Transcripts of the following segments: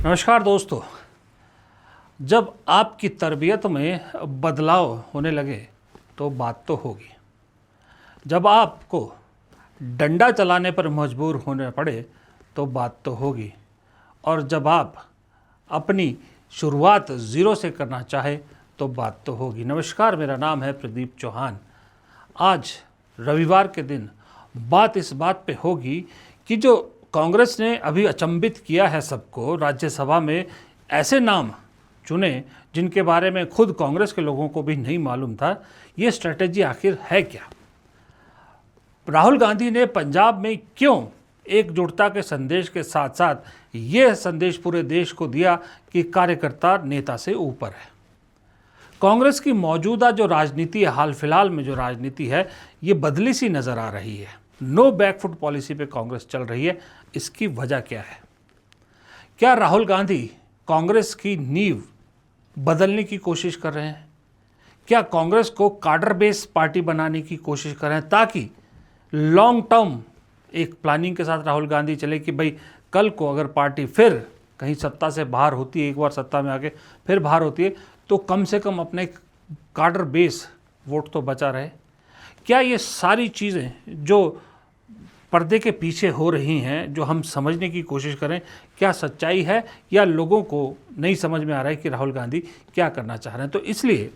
नमस्कार दोस्तों। जब आपकी तरबियत में बदलाव होने लगे तो बात तो होगी। जब आपको डंडा चलाने पर मजबूर होने पड़े तो बात तो होगी। और जब आप अपनी शुरुआत ज़ीरो से करना चाहे तो बात तो होगी। नमस्कार, मेरा नाम है प्रदीप चौहान। आज रविवार के दिन बात इस बात पे होगी कि जो कांग्रेस ने अभी अचंभित किया है सबको, राज्यसभा में ऐसे नाम चुने जिनके बारे में खुद कांग्रेस के लोगों को भी नहीं मालूम था, ये स्ट्रेटेजी आखिर है क्या। राहुल गांधी ने पंजाब में क्यों एकजुटता के संदेश के साथ साथ ये संदेश पूरे देश को दिया कि कार्यकर्ता नेता से ऊपर है। कांग्रेस की मौजूदा जो राजनीति है, हाल फिलहाल में जो राजनीति है, ये बदली सी नज़र आ रही है। नो बैकफुट पॉलिसी पे कांग्रेस चल रही है। इसकी वजह क्या है? क्या राहुल गांधी कांग्रेस की नींव बदलने की कोशिश कर रहे हैं? क्या कांग्रेस को कार्डर बेस पार्टी बनाने की कोशिश कर रहे हैं ताकि लॉन्ग टर्म एक प्लानिंग के साथ राहुल गांधी चले कि भाई कल को अगर पार्टी फिर कहीं सत्ता से बाहर होती है, एक बार सत्ता में आके फिर बाहर होती है, तो कम से कम अपने कार्डर बेस वोट तो बचा रहे। क्या ये सारी चीज़ें जो पर्दे के पीछे हो रही हैं, जो हम समझने की कोशिश करें, क्या सच्चाई है या लोगों को नहीं समझ में आ रहा है कि राहुल गांधी क्या करना चाह रहे हैं? तो इसलिए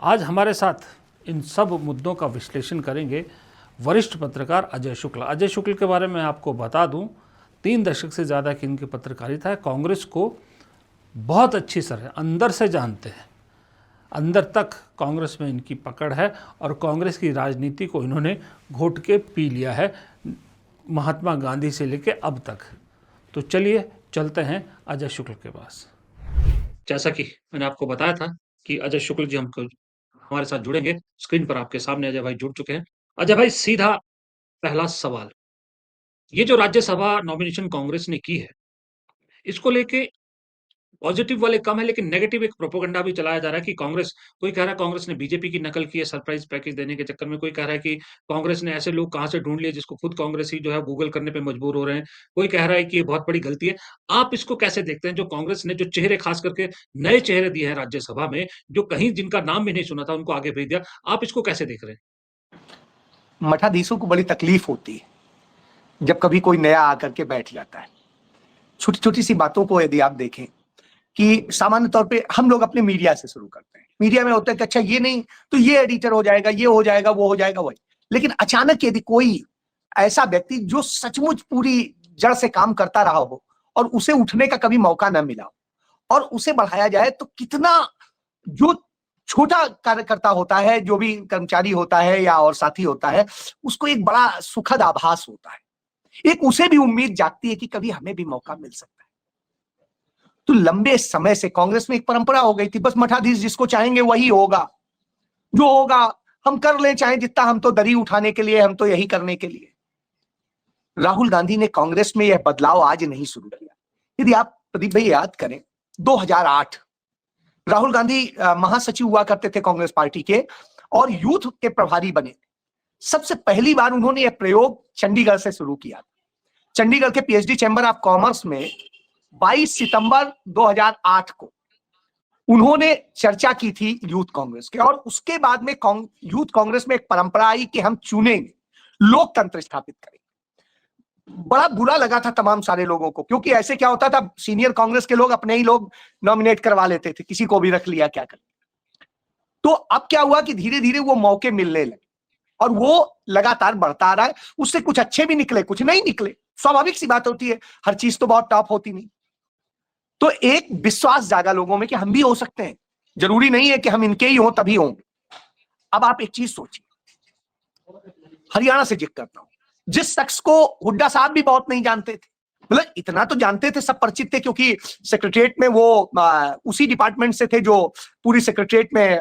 आज हमारे साथ इन सब मुद्दों का विश्लेषण करेंगे वरिष्ठ पत्रकार अजय शुक्ला। अजय शुक्ल के बारे में आपको बता दूं, 3 दशक से ज़्यादा की इनकी पत्रकारिता है। कांग्रेस को बहुत अच्छी तरह अंदर से जानते हैं, अंदर तक कांग्रेस में इनकी पकड़ है और कांग्रेस की राजनीति को इन्होंने घोट के पी लिया है, महात्मा गांधी से लेकर अब तक। तो चलिए चलते हैं अजय शुक्ल के पास। जैसा कि मैंने आपको बताया था कि अजय शुक्ल जी हमको हमारे साथ जुड़ेंगे। स्क्रीन पर आपके सामने अजय भाई जुड़ चुके हैं। अजय भाई, सीधा पहला सवाल, ये जो राज्यसभा नॉमिनेशन कांग्रेस ने की है, इसको लेके पॉजिटिव वाले कम है, लेकिन नेगेटिव एक प्रोपेगेंडा भी चलाया जा रहा है कि कांग्रेस, कोई कह रहा है कांग्रेस ने बीजेपी की नकल की है सरप्राइज पैकेज देने के चक्कर में, कोई कह रहा है कि कांग्रेस ने ऐसे लोग कहां से ढूंढ लिए जिसको खुद कांग्रेस ही जो है गूगल करने पे मजबूर हो रहे हैं, कोई कह रहा है कि ये बहुत बड़ी गलती है। आप इसको कैसे देखते हैं, जो कांग्रेस ने जो चेहरे, खास करके नए चेहरे दिए हैं राज्यसभा में, जो कहीं जिनका नाम भी नहीं सुना था उनको आगे भेज दिया, आप इसको कैसे देख रहे हैं? मठाधीशों को बड़ी तकलीफ होती है जब कभी कोई नया आकर के बैठ जाता है। छोटी छोटी सी बातों को यदि आप देखें कि सामान्य तौर पे हम लोग अपने मीडिया से शुरू करते हैं। मीडिया में होता है कि अच्छा ये नहीं तो ये एडिटर हो जाएगा, ये हो जाएगा, वो हो जाएगा, वही। लेकिन अचानक यदि कोई ऐसा व्यक्ति जो सचमुच पूरी जड़ से काम करता रहा हो और उसे उठने का कभी मौका न मिला और उसे बढ़ाया जाए, तो कितना जो छोटा कार्यकर्ता होता है, जो भी कर्मचारी होता है या और साथी होता है, उसको एक बड़ा सुखद आभास होता है। एक उसे भी उम्मीद जागती है कि कभी हमें भी मौका मिल सकता है। तो लंबे समय से कांग्रेस में एक परंपरा हो गई थी, बस मठाधीश जिसको चाहेंगे वही होगा, जो होगा हम कर लें, चाहे जितना, हम तो दरी उठाने के लिए, हम तो यही करने के लिए। राहुल गांधी ने कांग्रेस में यह बदलाव आज नहीं शुरू किया। यदि आप प्रदीप भाई याद करें, 2008 राहुल गांधी महासचिव हुआ करते थे कांग्रेस पार्टी के और यूथ के प्रभारी बने। सबसे पहली बार उन्होंने यह प्रयोग चंडीगढ़ से शुरू किया। चंडीगढ़ के पीएचडी चैंबर ऑफ कॉमर्स में 22 सितंबर 2008 को उन्होंने चर्चा की थी यूथ कांग्रेस के, और उसके बाद में यूथ कांग्रेस में एक परंपरा आई कि हम चुनेंगे, लोकतंत्र स्थापित करेंगे। बड़ा बुरा लगा था तमाम सारे लोगों को, क्योंकि ऐसे क्या होता था, सीनियर कांग्रेस के लोग अपने ही लोग नॉमिनेट करवा लेते थे, किसी को भी रख लिया, क्या कर। तो अब क्या हुआ कि धीरे धीरे वो मौके मिलने लगे और वो लगातार बढ़ता रहा है। उससे कुछ अच्छे भी निकले, कुछ नहीं निकले, स्वाभाविक सी बात होती है, हर चीज तो बहुत टॉप होती नहीं। तो एक विश्वास जागा लोगों में कि हम भी हो सकते हैं, जरूरी नहीं है कि हम इनके ही हों तभी होंगे। अब आप एक चीज सोचिए, हरियाणा से जिक्र करता हूं, जिस शख्स को हुड्डा साहब भी बहुत नहीं जानते थे, मतलब इतना तो जानते थे, सब परिचित थे, क्योंकि सेक्रेटरिएट में वो उसी डिपार्टमेंट से थे जो पूरी सेक्रेटरिएट में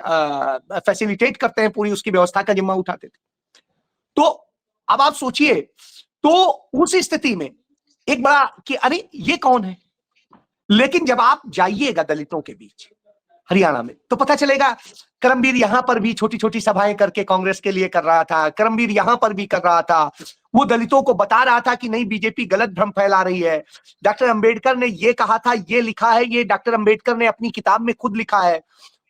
फैसिलिटेट करते हैं, पूरी उसकी व्यवस्था का जिम्मा उठाते थे। तो अब आप सोचिए, तो उस स्थिति में एक बड़ा कि अरे ये कौन है। लेकिन जब आप जाइएगा दलितों के बीच, हरियाणा में, तो पता चलेगा करमबीर यहां पर भी छोटी छोटी सभाएं करके कांग्रेस के लिए कर रहा था, करमबीर यहां पर भी कर रहा था, वो दलितों को बता रहा था कि नहीं बीजेपी गलत भ्रम फैला रही है। डॉक्टर अंबेडकर ने ये कहा था, ये लिखा है, ये डॉक्टर अंबेडकर ने अपनी किताब में खुद लिखा है,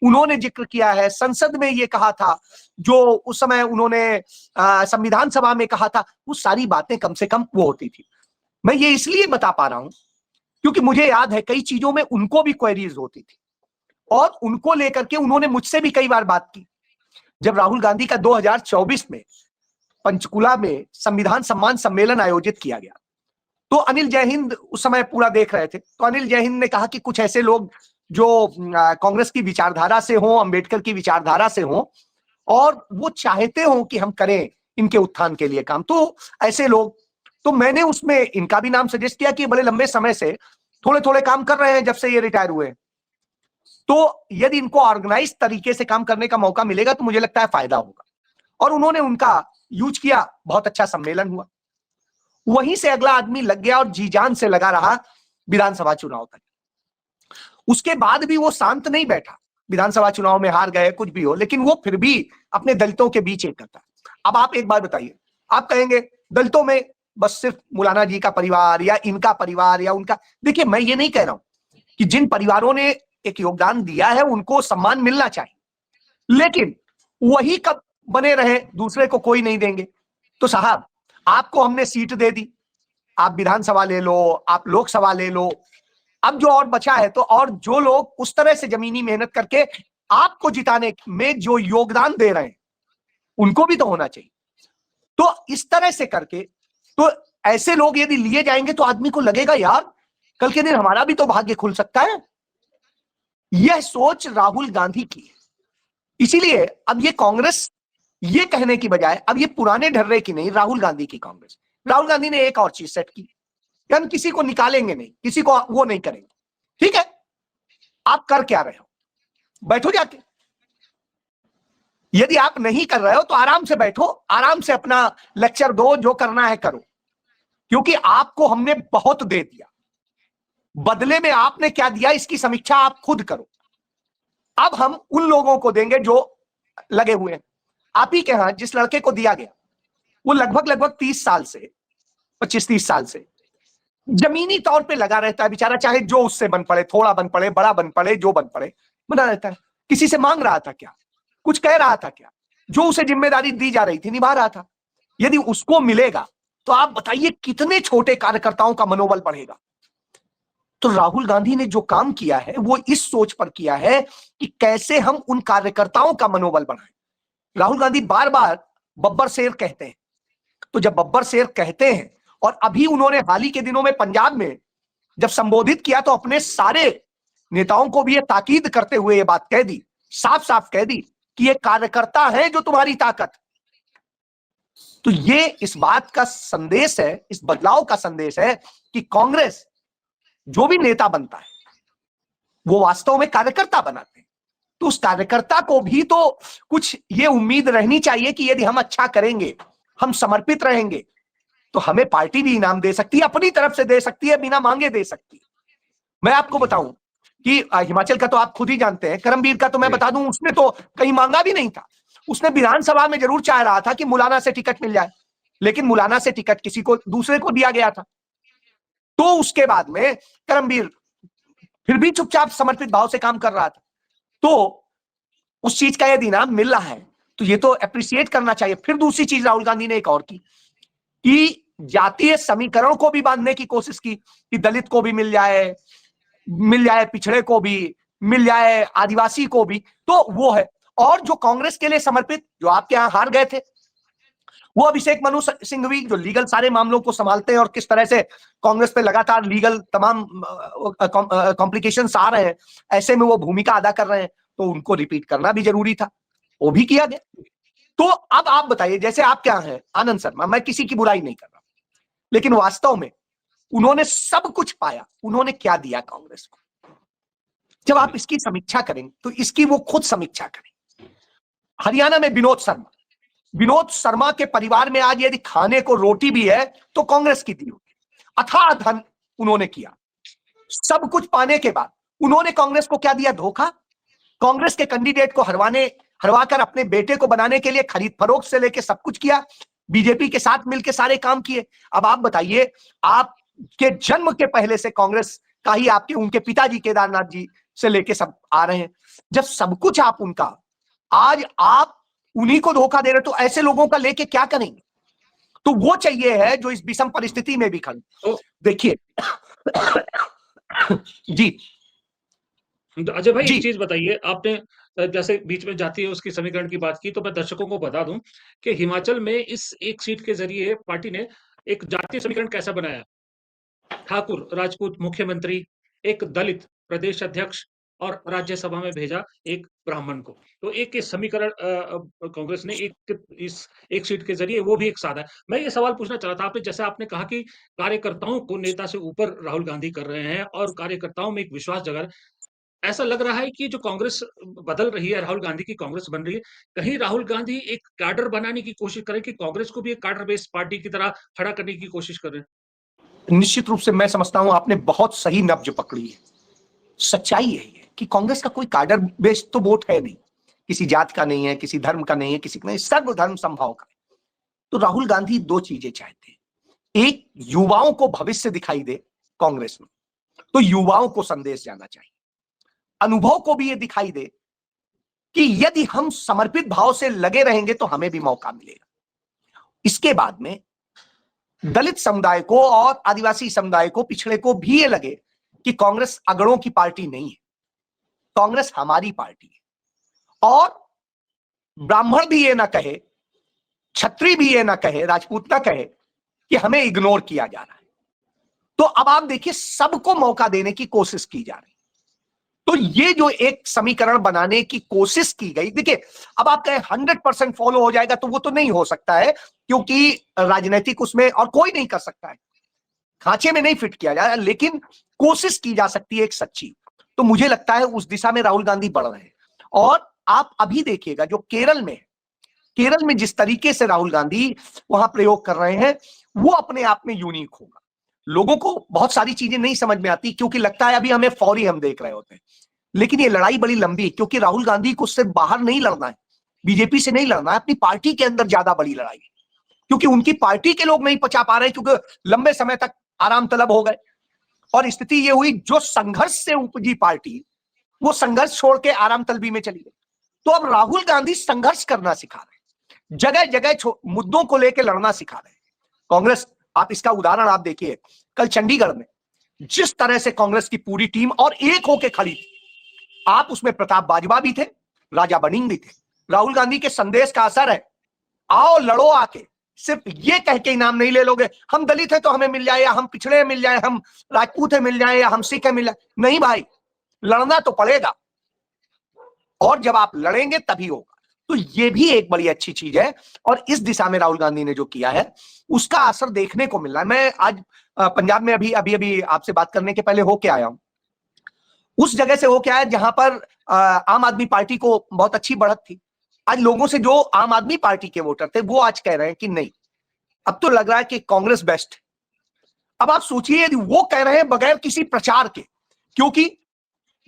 उन्होंने जिक्र किया है, संसद में ये कहा था, जो उस समय उन्होंने संविधान सभा में कहा था, वो सारी बातें कम से कम वो होती थी। मैं ये इसलिए बता पा रहा हूं क्योंकि मुझे याद है कई चीजों में उनको भी क्वेरीज होती थी और उनको लेकर के उन्होंने मुझसे भी कई बार बात की। जब राहुल गांधी का 2024 में पंचकुला में संविधान सम्मान सम्मेलन आयोजित किया गया, तो अनिल जयहिंद उस समय पूरा देख रहे थे, तो अनिल जयहिंद ने कहा कि कुछ ऐसे लोग जो कांग्रेस की विचारधारा से हों, अंबेडकर की विचारधारा से हों और वो चाहते हों कि हम करें इनके उत्थान के लिए काम, तो ऐसे लोग, तो मैंने उसमें इनका भी नाम सजेस्ट किया कि बड़े लंबे समय से थोड़े थोड़े काम कर रहे हैं जब से ये रिटायर हुए, तो यदि इनको ऑर्गेनाइज तरीके से काम करने का मौका मिलेगा तो मुझे लगता है फायदा होगा। और उन्होंने उनका यूज किया, बहुत अच्छा सम्मेलन हुआ। वहीं से अगला आदमी लग गया और जी जान से लगा रहा विधानसभा चुनाव तक। उसके बाद भी वो शांत नहीं बैठा, विधानसभा चुनाव में हार गए कुछ भी हो, लेकिन वो फिर भी अपने दलितों के बीच एक करता। अब आप एक बात बताइए, आप कहेंगे दलितों में बस सिर्फ मौलाना जी का परिवार या इनका परिवार या उनका, देखिए मैं ये नहीं कह रहा हूं कि जिन परिवारों ने एक योगदान दिया है उनको सम्मान मिलना चाहिए, लेकिन वही कब बने रहे दूसरे को कोई नहीं देंगे। तो साहब आपको हमने सीट दे दी, आप विधानसभा ले लो, आप लोकसभा ले लो, अब जो और बचा है, तो और जो लोग उस तरह से जमीनी मेहनत करके आपको जिताने में जो योगदान दे रहे हैं उनको भी तो होना चाहिए। तो इस तरह से करके, तो ऐसे लोग यदि लिए जाएंगे तो आदमी को लगेगा यार कल के दिन हमारा भी तो भाग्य खुल सकता है। यह सोच राहुल गांधी की है। इसीलिए अब ये कांग्रेस ये कहने की बजाय अब ये पुराने ढर्रे की नहीं, राहुल गांधी की कांग्रेस, राहुल गांधी ने एक और चीज सेट की, हम किसी को निकालेंगे नहीं, किसी को वो नहीं करेंगे। ठीक है, आप कर क्या रहे हो, बैठो जाके, यदि आप नहीं कर रहे हो तो आराम से बैठो, आराम से अपना लेक्चर दो, जो करना है करो, क्योंकि आपको हमने बहुत दे दिया, बदले में आपने क्या दिया इसकी समीक्षा आप खुद करो। अब हम उन लोगों को देंगे जो लगे हुए हैं। आप ही के यहां जिस लड़के को दिया गया वो लगभग 30 साल से 25-30 साल से जमीनी तौर पे लगा रहता है बेचारा, चाहे जो उससे बन पड़े, थोड़ा बन पड़े, बड़ा बन पड़े, जो बन पड़े बना रहता है। किसी से मांग रहा था क्या, कुछ कह रहा था क्या, जो उसे जिम्मेदारी दी जा रही थी निभा रहा था। यदि उसको मिलेगा तो आप बताइए कितने छोटे कार्यकर्ताओं का मनोबल बढ़ेगा। तो राहुल गांधी ने जो काम किया है वो इस सोच पर किया है कि कैसे हम उन कार्यकर्ताओं का मनोबल बढ़ाएं। राहुल गांधी बार बार बब्बर शेर कहते हैं, तो जब बब्बर शेर कहते हैं, और अभी उन्होंने हाल ही के दिनों में पंजाब में जब संबोधित किया तो अपने सारे नेताओं को भी ये ताकीद करते हुए ये बात कह दी, साफ साफ कह दी कि ये कार्यकर्ता है जो तुम्हारी ताकत। तो ये इस बात का संदेश है, इस बदलाव का संदेश है कि कांग्रेस जो भी नेता बनता है वो वास्तव में कार्यकर्ता बनाते हैं। तो उस कार्यकर्ता को भी तो कुछ ये उम्मीद रहनी चाहिए कि यदि हम अच्छा करेंगे, हम समर्पित रहेंगे, तो हमें पार्टी भी इनाम दे सकती है, अपनी तरफ से दे सकती है, बिना मांगे दे सकती है। मैं आपको बताऊं कि हिमाचल का तो आप खुद ही जानते हैं, करमबीर का तो मैं बता दूं उसने तो कहीं मांगा भी नहीं था। उसने विधानसभा में जरूर चाह रहा था कि मुलाना से टिकट मिल जाए, लेकिन मुलाना से टिकट किसी को दूसरे को दिया गया था। तो उसके बाद में करमबीर फिर भी चुपचाप समर्पित भाव से काम कर रहा था। तो उस चीज का यदि इनाम मिल रहा है तो ये तो अप्रिशिएट करना चाहिए। फिर दूसरी चीज राहुल गांधी ने एक और की कि जातीय समीकरण को भी बांधने की कोशिश की कि दलित को भी मिल जाए, पिछड़े को भी मिल जाए, आदिवासी को भी। तो वो है, और जो कांग्रेस के लिए समर्पित, जो आपके यहां हार गए थे, वो अभिषेक मनु सिंघवी जो लीगल सारे मामलों को संभालते हैं और किस तरह से कांग्रेस पे लगातार लीगल तमाम कॉम्प्लिकेशंस आ रहे हैं, ऐसे में वो भूमिका अदा कर रहे हैं, तो उनको रिपीट करना भी जरूरी था, वो भी किया गया। तो अब आप बताइए, जैसे आप क्या हैं आनंद शर्मा, मैं किसी की बुराई नहीं कर रहा, लेकिन वास्तव में उन्होंने सब कुछ पाया, उन्होंने क्या दिया कांग्रेस को। जब आप इसकी समीक्षा करेंगे तो इसकी वो खुद समीक्षा करें। हरियाणा में विनोद शर्मा के परिवार में आज यदि खाने को रोटी भी है तो कांग्रेस की दी होगी। अथाह धन उन्होंने किया, सब कुछ पाने के बाद उन्होंने कांग्रेस को क्या दिया, धोखा। कांग्रेस के कैंडिडेट को हरवाकर अपने बेटे को बनाने के लिए खरीद फरोख्त से लेके सब कुछ किया, बीजेपी के साथ मिलकर सारे काम किए। अब आप बताइए, आपके जन्म के पहले से कांग्रेस का ही आपके उनके पिताजी केदारनाथ जी से लेके सब आ रहे हैं। जब सब कुछ आप उनका, आज आप उन्हीं को धोखा दे रहे, तो ऐसे लोगों का लेके क्या करेंगे? तो वो चाहिए है जो इस विषम परिस्थिति में भी खड़े। तो देखिए जी तो अजय भाई, जी एक चीज बताइए, आपने जैसे बीच में जातीय उसकी समीकरण की बात की, तो मैं दर्शकों को बता दूं कि हिमाचल में इस एक सीट के जरिए पार्टी ने एक जातीय समीकरण कैसा बनाया। ठाकुर राजपूत मुख्यमंत्री, एक दलित प्रदेश अध्यक्ष और राज्यसभा में भेजा एक ब्राह्मण को। तो एक ये समीकरण कांग्रेस ने इस एक सीट के जरिए वो भी एक साधा है। मैं ये सवाल पूछना चाह रहा था आपने, जैसे आपने कहा कि कार्यकर्ताओं को नेता से ऊपर राहुल गांधी कर रहे हैं और कार्यकर्ताओं में एक विश्वास जगा रहे हैं। ऐसा लग रहा है कि जो कांग्रेस बदल रही है, राहुल गांधी की कांग्रेस बन रही है, कहीं राहुल गांधी एक कैडर बनाने की कोशिश करें कि कांग्रेस को भी एक कैडर बेस्ड पार्टी की तरह खड़ा करने की कोशिश कर रहे हैं। निश्चित रूप से मैं समझता हूं आपने बहुत सही नब्ज पकड़ी है। सच्चाई यही है कि कांग्रेस का कोई कार्डर बेस्ड तो वोट है नहीं, किसी जात का नहीं है, किसी धर्म का नहीं है, किसी का नहीं, सर्वधर्म समभाव का है। तो राहुल गांधी दो चीजें चाहते हैं। एक, युवाओं को भविष्य दिखाई दे कांग्रेस में, तो युवाओं को संदेश जाना चाहिए। अनुभव को भी ये दिखाई दे कि यदि हम समर्पित भाव से लगे रहेंगे तो हमें भी मौका मिलेगा। इसके बाद में दलित समुदाय को और आदिवासी समुदाय को, पिछड़े को भी ये लगे कि कांग्रेस अगड़ों की पार्टी नहीं है, कांग्रेस हमारी पार्टी है। और ब्राह्मण भी ये ना कहे, क्षत्रिय भी ये ना कहे, राजपूत ना कहे कि हमें इग्नोर किया जा रहा है। तो अब आप देखिए, सबको मौका देने की कोशिश की जा रही। तो ये जो एक समीकरण बनाने की कोशिश की गई, देखिए अब आप कहें 100% फॉलो हो जाएगा तो वो तो नहीं हो सकता है, क्योंकि राजनीतिक उसमें और कोई नहीं कर सकता है, खांचे में नहीं फिट किया जाए, लेकिन कोशिश की जा सकती है एक सच्ची। तो मुझे लगता है उस दिशा में राहुल गांधी बढ़ रहे हैं। और आप अभी देखिएगा जो केरल में जिस तरीके से राहुल गांधी वहां प्रयोग कर रहे हैं, वो अपने आप में यूनिक होगा। लोगों को बहुत सारी चीजें नहीं समझ में आती, क्योंकि लगता है अभी हमें फौरी हम देख रहे होते हैं, लेकिन ये लड़ाई बड़ी लंबी है, क्योंकि राहुल गांधी को उससे बाहर नहीं लड़ना है, बीजेपी से नहीं लड़ना है, अपनी पार्टी के अंदर ज्यादा बड़ी लड़ाई है। क्योंकि उनकी पार्टी के लोग नहीं पचा पा रहे, क्योंकि लंबे समय तक आराम तलब हो गए, और स्थिति ये हुई जो संघर्ष से उपजी पार्टी, वो संघर्ष छोड़ के आराम तलबी में चली गई। तो अब राहुल गांधी संघर्ष करना सिखा रहे हैं, जगह जगह मुद्दों को लेकर लड़ना सिखा रहे हैं। कांग्रेस, आप इसका उदाहरण आप देखिए, कल चंडीगढ़ में जिस तरह से कांग्रेस की पूरी टीम और एक होके खड़ी थी, आप उसमें प्रताप बाजवा भी थे, राजा बनिंग भी थे। राहुल गांधी के संदेश का असर है, आओ लड़ो आके, सिर्फ ये कह के इनाम नहीं ले लोगे, हम दलित है तो हमें मिल जाए, या हम पिछड़े हैं मिल जाए, हम राजपूत है मिल जाए, या हम सिख है मिल जाए। नहीं भाई, लड़ना तो पड़ेगा, और जब आप लड़ेंगे तभी होगा। तो ये भी एक बड़ी अच्छी चीज है, और इस दिशा में राहुल गांधी ने जो किया है उसका असर देखने को मिल रहा है। मैं आज पंजाब में अभी आपसे बात करने के पहले होके आया हूं, उस जगह से होके आया जहां पर आम आदमी पार्टी को बहुत अच्छी बढ़त थी। आज लोगों से जो आम आदमी पार्टी के वोटर थे वो आज कह रहे हैं कि नहीं, अब तो लग रहा है कि कांग्रेस बेस्ट है। अब आप सोचिए, यदि वो कह रहे हैं बगैर किसी प्रचार के, क्योंकि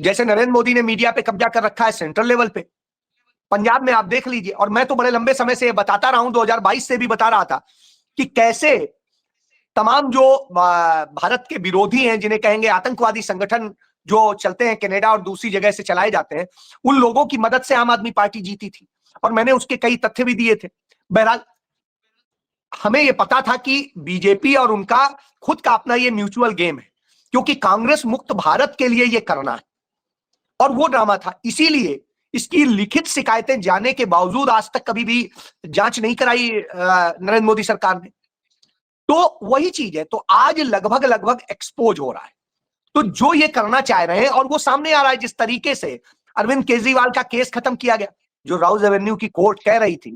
जैसे नरेंद्र मोदी ने मीडिया पे कब्जा कर रखा है सेंट्रल लेवल पे, पंजाब में आप देख लीजिए, और मैं तो बड़े लंबे समय से बताता रहा हूं, 2022 से भी बता रहा था कि कैसे तमाम जो भारत के विरोधी हैं, जिन्हें कहेंगे आतंकवादी संगठन जो चलते हैं कनाडा और दूसरी जगह से चलाए जाते हैं, उन लोगों की मदद से आम आदमी पार्टी जीती थी, और मैंने उसके कई तथ्य भी दिए थे। बहरहाल हमें यह पता था कि बीजेपी और उनका खुद का अपना ये म्यूचुअल गेम है, क्योंकि कांग्रेस मुक्त भारत के लिए ये करना है, और वो ड्रामा था। इसीलिए इसकी लिखित शिकायतें जाने के बावजूद आज तक कभी भी जांच नहीं कराई नरेंद्र मोदी सरकार ने। तो वही चीज है, तो आज लगभग लगभग एक्सपोज हो रहा है। तो जो ये करना चाह रहे हैं, और वो सामने आ रहा है, जिस तरीके से अरविंद केजरीवाल का केस खत्म किया गया, जो राउज एवेन्यू की कोर्ट कह रही थी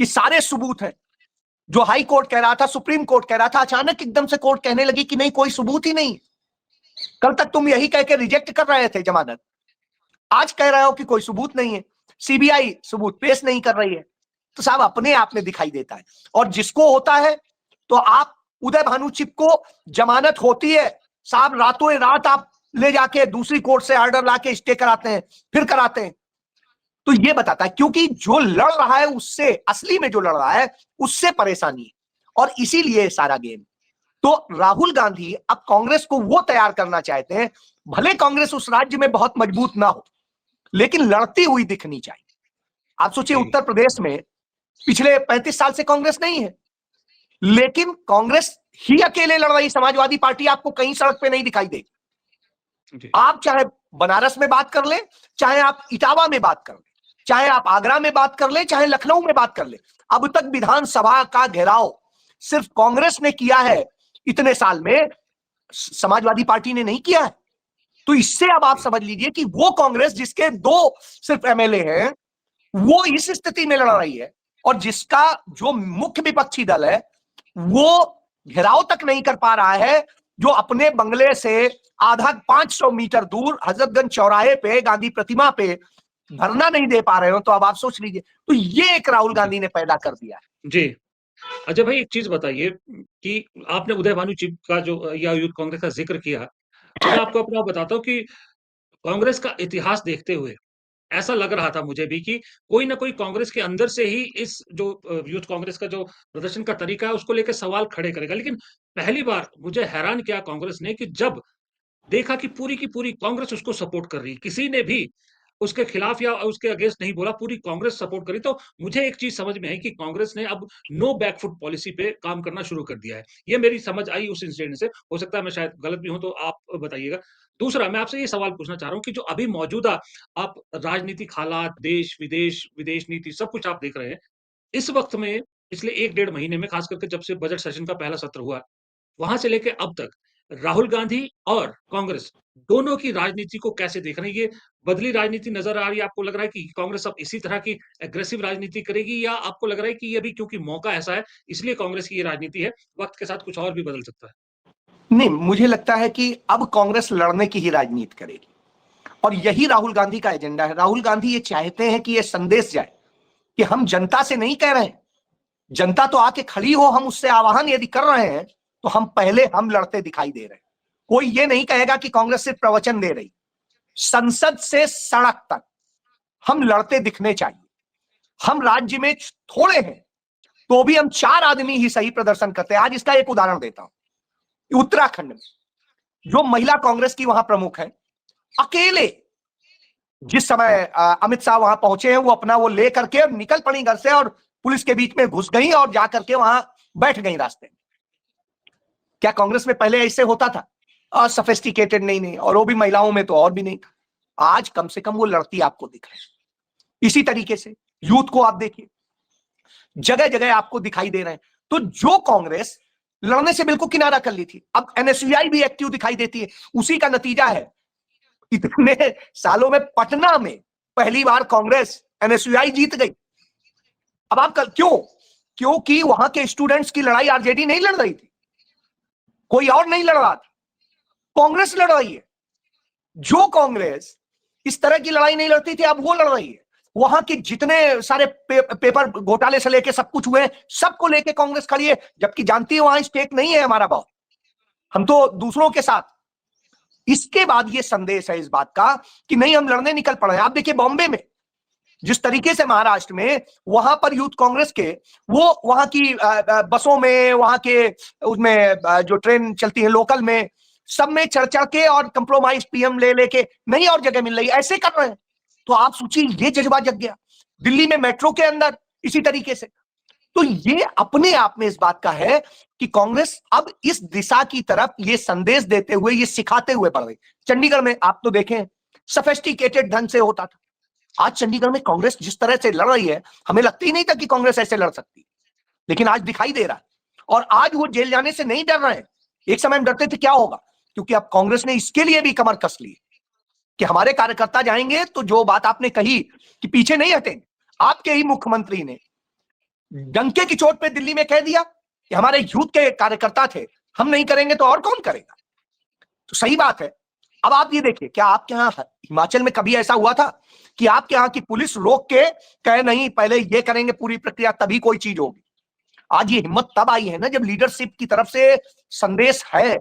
कि सारे सबूत हैं, जो हाई कोर्ट कह रहा था, सुप्रीम कोर्ट कह रहा था, अचानक एकदम से कोर्ट कहने लगी कि नहीं, कोई सबूत ही नहीं। कल तक तुम यही कह के रिजेक्ट कर रहे थे जमानत, आज कह रहे हो कि कोई सबूत नहीं है, सीबीआई सबूत पेश नहीं कर रही है। तो साहब अपने आप में दिखाई देता है, और जिसको होता है, तो आप उदय भानु चिप को जमानत होती है साहब, रातों रात आप ले जाके दूसरी कोर्ट से ऑर्डर लाके स्टे कराते हैं, फिर कराते हैं, तो ये बताता है, क्योंकि जो लड़ रहा है उससे, असली में जो लड़ रहा है उससे परेशानी है, और इसीलिए सारा गेम। तो राहुल गांधी अब कांग्रेस को वो तैयार करना चाहते हैं, भले कांग्रेस उस राज्य में बहुत मजबूत ना हो, लेकिन लड़ती हुई दिखनी चाहिए। आप सोचिए, जी। उत्तर प्रदेश में पिछले 35 साल से कांग्रेस नहीं है, लेकिन कांग्रेस ही अकेले लड़ रही, समाजवादी पार्टी आपको कहीं सड़क पे नहीं दिखाई देगी। जी। आप चाहे बनारस में बात कर ले, चाहे आप इटावा में बात कर ले, चाहे आप आगरा में बात कर ले, चाहे लखनऊ में बात कर ले, अब तक विधानसभा का घेराव सिर्फ कांग्रेस ने किया है इतने साल में, समाजवादी पार्टी ने नहीं किया है। तो इससे अब आप समझ लीजिए कि वो कांग्रेस जिसके 2 सिर्फ एमएलए हैं, वो इस स्थिति में लड़ रही है, और जिसका जो मुख्य विपक्षी दल है वो घेराव तक नहीं कर पा रहा है, जो अपने बंगले से आधा 500 मीटर दूर हजरतगंज चौराहे पे गांधी प्रतिमा पे धरना नहीं दे पा रहे हो। तो अब आप सोच लीजिए, तो ये एक राहुल गांधी ने पैदा कर दिया है। जी। अजय भाई, एक चीज़ बताइए कि आपने उदय भानु चिप का जो या यूथ कांग्रेस का ज़िक्र किया, तो मैं आपको अपना बताता हूँ कि कांग्रेस का इतिहास देखते हुए ऐसा लग रहा था मुझे भी कि कोई ना कोई कांग्रेस के अंदर से ही इस जो यूथ कांग्रेस का जो प्रदर्शन का तरीका है, उसको लेके सवाल खड़े करेगा। लेकिन पहली बार मुझे हैरान किया कांग्रेस ने कि जब देखा कि पूरी की पूरी कांग्रेस उसको सपोर्ट कर रही है। किसी ने भी उसके खिलाफ या उसके अगेंस्ट नहीं बोला, पूरी कांग्रेस सपोर्ट करी। तो मुझे एक चीज़ समझ में आई कि कांग्रेस ने अब नो बैकफुट पॉलिसी पे काम करना शुरू कर दिया है। ये मेरी समझ आई उस इंसिडेंट से। हो सकता है मैं शायद गलत भी हूँ, तो आप बताइएगा। दूसरा, मैं आपसे ये सवाल पूछना चाह रहा हूँ कि जो अभी मौजूदा आप राजनीतिक हालात, देश-विदेश, विदेश नीति सब कुछ आप देख रहे हैं। इस वक़्त में पिछले 1 डेढ़ महीने में, ख़ास करके जब से बजट सेशन का पहला सत्र हुआ, वहाँ से लेके अब तक राहुल गांधी और कांग्रेस दोनों की राजनीति को कैसे देख रहे हैं? ये बदली राजनीति नज़र आ रही है? आपको लग रहा है कि कांग्रेस अब इसी तरह की एग्रेसिव राजनीति करेगी, या आपको लग रहा है कि ये अभी क्योंकि मौका ऐसा है, इसलिए कांग्रेस की ये राजनीति है, वक़्त के साथ कुछ और भी बदल सकता है? नहीं, मुझे लगता है कि अब कांग्रेस लड़ने की ही राजनीति करेगी, और यही राहुल गांधी का एजेंडा है। राहुल गांधी ये चाहते हैं कि ये संदेश जाए कि हम जनता से नहीं कह रहे हैं, जनता तो आके खड़ी हो, हम उससे आह्वान यदि कर रहे हैं तो हम पहले हम लड़ते दिखाई दे रहे हैं। कोई ये नहीं कहेगा कि कांग्रेस सिर्फ प्रवचन दे रही, संसद से सड़क तक हम लड़ते दिखने चाहिए। हम राज्य में थोड़े हैं, तो भी हम 4 आदमी ही सही प्रदर्शन करते हैं। आज इसका एक उदाहरण देता हूं, उत्तराखंड में जो महिला कांग्रेस की वहां प्रमुख है, अकेले जिस समय अमित शाह वहां पहुंचे हैं, वो अपना वो ले करके निकल पड़ी घर से, और पुलिस के बीच में घुस गई और जाकर के वहां बैठ गई रास्ते में। क्या कांग्रेस में पहले ऐसे होता था? सफिस्टिकेटेड नहीं, और वो भी महिलाओं में तो और भी नहीं था। आज कम से कम वो लड़ती आपको दिख रही है। इसी तरीके से यूथ को आप देखिए, जगह जगह आपको दिखाई दे रहे हैं। तो जो कांग्रेस लड़ने से बिल्कुल किनारा कर ली थी, अब एनएसयूआई भी एक्टिव दिखाई देती है। उसी का नतीजा है, इतने सालों में पटना में पहली बार कांग्रेस एनएसयूआई जीत गई। अब आप क्यों? क्योंकि वहां के स्टूडेंट्स की लड़ाई आरजेडी नहीं लड़ रही थी, कोई और नहीं लड़ रहा था, कांग्रेस लड़ रही है। जो कांग्रेस इस तरह की लड़ाई नहीं लड़ती थी, अब वो लड़ रही है। वहां के जितने सारे पेपर घोटाले से लेके सब कुछ हुए, सबको लेके कांग्रेस खड़ी है, जबकि जानती है वहां स्टेक नहीं है हमारा बहुत, हम तो दूसरों के साथ। इसके बाद ये संदेश है इस बात का कि नहीं, हम लड़ने निकल पड़े। आप देखिए बॉम्बे में जिस तरीके से, महाराष्ट्र में, वहां पर यूथ कांग्रेस के वो वहां की बसों में, वहां के उसमें जो ट्रेन चलती है लोकल में, सब में चढ़ चढ़ के और कंप्रोमाइज पीएम ले लेके नहीं और जगह मिल रही, ऐसे कर रहे हैं। तो आप सोचिए, ये जज्बा जग गया। दिल्ली में मेट्रो के अंदर इसी तरीके से। तो ये अपने आप में इस बात का है कि कांग्रेस अब इस दिशा की तरफ ये संदेश देते हुए, ये सिखाते हुए बढ़ रही। चंडीगढ़ में आप तो देखें, सफेस्टिकेटेड ढंग से होता था। आज चंडीगढ़ में कांग्रेस जिस तरह से लड़ रही है, हमें लगती ही नहीं था कि कांग्रेस ऐसे लड़ सकती, लेकिन आज दिखाई दे रहा है। और आज वो जेल जाने से नहीं डर रहे हैं। एक समय हम डरते थे क्या होगा, क्योंकि अब कांग्रेस ने इसके लिए भी कमर कस ली कि हमारे कार्यकर्ता जाएंगे तो जो बात आपने कही कि पीछे नहीं हटेंगे। आपके ही मुख्यमंत्री ने डंके की चोट पे दिल्ली में कह दिया कि हमारे यूथ के कार्यकर्ता थे, हम नहीं करेंगे तो और कौन करेगा। तो सही बात है। अब आप ये देखिए, क्या आपके यहाँ हिमाचल में कभी ऐसा हुआ था कि आपके यहाँ की पुलिस रोक के कहे नहीं पहले ये करेंगे पूरी प्रक्रिया तभी कोई चीज होगी? आज ये हिम्मत तब आई है ना जब लीडरशिप की तरफ से संदेश है।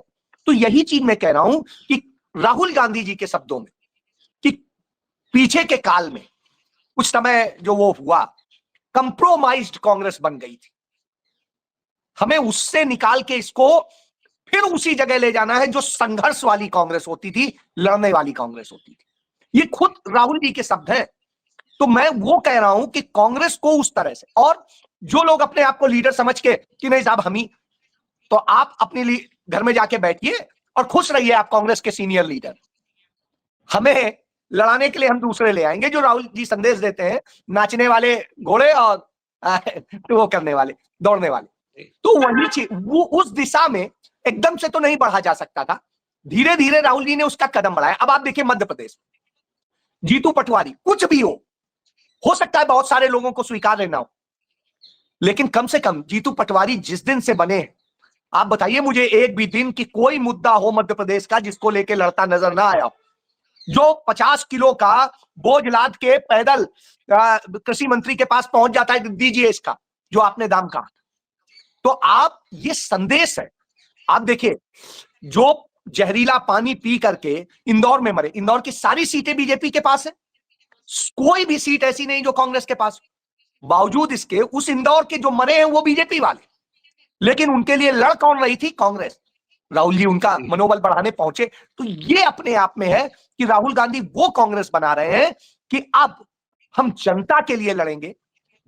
तो यही चीज मैं कह रहा हूं कि राहुल गांधी जी के शब्दों में कि पीछे के काल में उस समय जो वो हुआ, कंप्रोमाइज्ड कांग्रेस बन गई थी। हमें उससे निकाल के इसको फिर उसी जगह ले जाना है जो संघर्ष वाली कांग्रेस होती थी, लड़ने वाली कांग्रेस होती थी। ये खुद राहुल जी के शब्द हैं। तो मैं वो कह रहा हूं कि कांग्रेस को उस तरह से, और जो लोग अपने आप को लीडर समझ के कि नहीं साहब हम ही, तो आप अपने लिए घर में जाके बैठिए और खुश रहिए, आप कांग्रेस के सीनियर लीडर। हमें लड़ाने के लिए हम दूसरे ले आएंगे जो राहुल जी संदेश देते हैं, नाचने वाले घोड़े और तो वो करने वाले, दौड़ने वाले। तो वही चीज वो उस दिशा में एकदम से तो नहीं बढ़ा जा सकता था, धीरे धीरे राहुल जी ने उसका कदम बढ़ाया। अब आप देखिए मध्य प्रदेश, जीतू पटवारी, कुछ भी हो सकता है बहुत सारे लोगों को स्वीकार लेना हो, लेकिन कम से कम जीतू पटवारी जिस दिन से बने, आप बताइए मुझे एक भी दिन की कोई मुद्दा हो मध्य प्रदेश का जिसको लेके लड़ता नजर ना आया। जो 50 किलो का बोझ लाद के पैदल कृषि मंत्री के पास पहुंच जाता है, दीजिए इसका जो आपने दाम कहा। तो आप, ये संदेश है। आप देखिए, जो जहरीला पानी पी करके इंदौर में मरे, इंदौर की सारी सीटें बीजेपी के पास है, कोई भी सीट ऐसी नहीं जो कांग्रेस के पास। बावजूद इसके उस इंदौर के जो मरे हैं वो बीजेपी वाले, लेकिन उनके लिए लड़ कौन रही थी? कांग्रेस। राहुल जी उनका मनोबल बढ़ाने पहुंचे। तो ये अपने आप में है कि राहुल गांधी वो कांग्रेस बना रहे हैं कि अब हम जनता के लिए लड़ेंगे,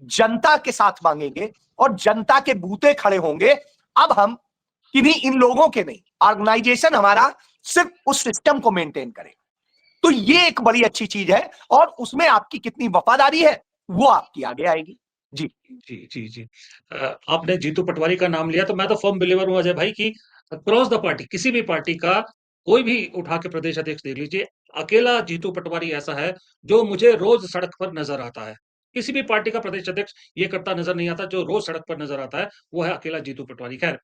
जनता के साथ मांगेंगे और जनता के बूते खड़े होंगे। अब हम किन्हीं इन लोगों के नहीं, ऑर्गेनाइजेशन हमारा सिर्फ उस सिस्टम को मेंटेन करे। तो ये एक बड़ी अच्छी चीज है, और उसमें आपकी कितनी वफादारी है वो आपकी आगे आएगी। जी जी, जी, जी। आपने जीतू पटवारी का नाम लिया तो मैं तो फर्म बिलीवर हूँ अजय भाई कि क्रॉस द पार्टी किसी भी पार्टी का कोई भी उठा के प्रदेश अध्यक्ष देख लीजिए, अकेला जीतू पटवारी ऐसा है जो मुझे रोज़ सड़क पर नज़र आता है। किसी भी पार्टी का प्रदेश अध्यक्ष ये करता नज़र नहीं आता, जो रोज़ सड़क पर नज़र आता है, वो है अकेला जीतू पटवारी। ख़ैर,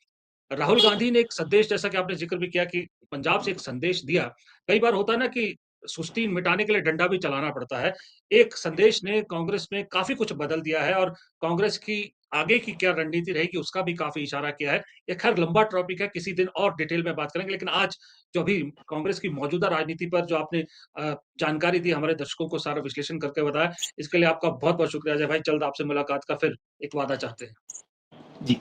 राहुल गांधी ने एक संदेश, जैसा कि आपने ज़िक्र भी किया कि पंजाब से एक संदेश दिया। कई बार होता है ना कि सुस्ती मिटाने के लिए डंडा भी चलाना पड़ता है। एक संदेश ने कांग्रेस में काफ़ी कुछ बदल दिया है और कांग्रेस की आगे की क्या रणनीति रहेगी उसका भी काफ़ी इशारा किया है। ये ख़ैर लंबा टॉपिक है, किसी दिन और डिटेल में बात करेंगे। लेकिन आज जो अभी कांग्रेस की मौजूदा राजनीति पर जो आपने जानकारी दी, हमारे दर्शकों को सारा विश्लेषण करके बताया, इसके लिए आपका बहुत-बहुत शुक्रिया अजय भाई। जल्द आपसे मुलाकात का फिर एक वादा चाहते हैं। जी।